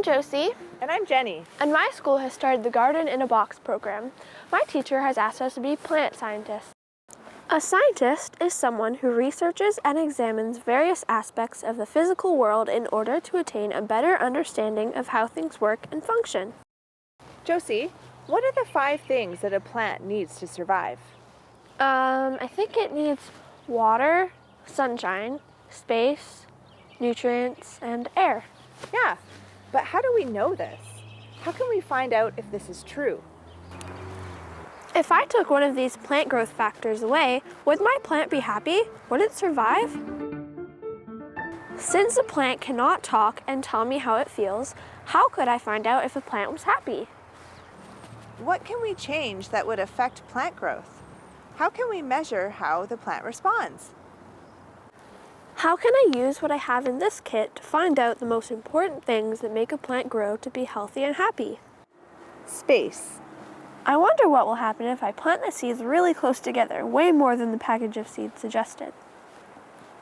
Josie. And I'm Jenny. And my school has started the Garden in a Box program. My teacher has asked us to be plant scientists. A scientist is someone who researches and examines various aspects of the physical world in order to attain a better understanding of how things work and function. Josie, what are the 5 things that a plant needs to survive? I think it needs water, sunshine, space, nutrients, and air. Yeah, but how do we know this? How can we find out if this is true? If I took one of these plant growth factors away, would my plant be happy? Would it survive? Since a plant cannot talk and tell me how it feels, how could I find out if a plant was happy? What can we change that would affect plant growth? How can we measure how the plant responds? How can I use what I have in this kit to find out the most important things that make a plant grow to be healthy and happy? Space. I wonder what will happen if I plant the seeds really close together, way more than the package of seeds suggested.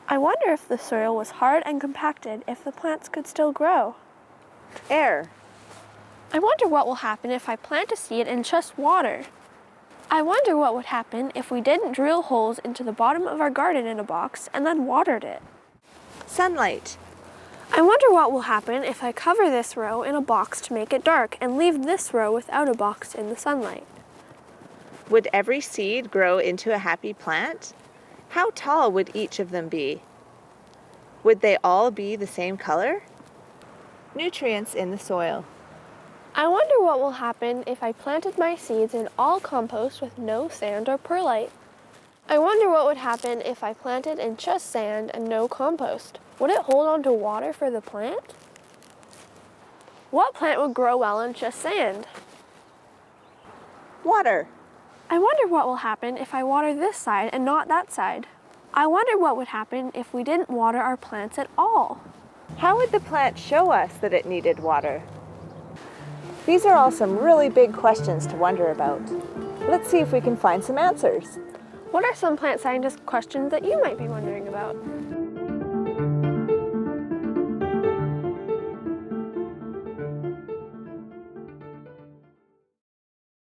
I wonder if the soil was hard and compacted, if the plants could still grow. Air. I wonder what will happen if I plant a seed in just water. I wonder what would happen if we didn't drill holes into the bottom of our garden in a box and then watered it. Sunlight. I wonder what will happen if I cover this row in a box to make it dark and leave this row without a box in the sunlight. Would every seed grow into a happy plant? How tall would each of them be? Would they all be the same color? Nutrients in the soil. I wonder what will happen if I planted my seeds in all compost with no sand or perlite. I wonder what would happen if I planted in just sand and no compost. Would it hold on to water for the plant? What plant would grow well in just sand? Water. I wonder what will happen if I water this side and not that side. I wonder what would happen if we didn't water our plants at all. How would the plant show us that it needed water? These are all some really big questions to wonder about. Let's see if we can find some answers. What are some plant scientist questions that you might be wondering about?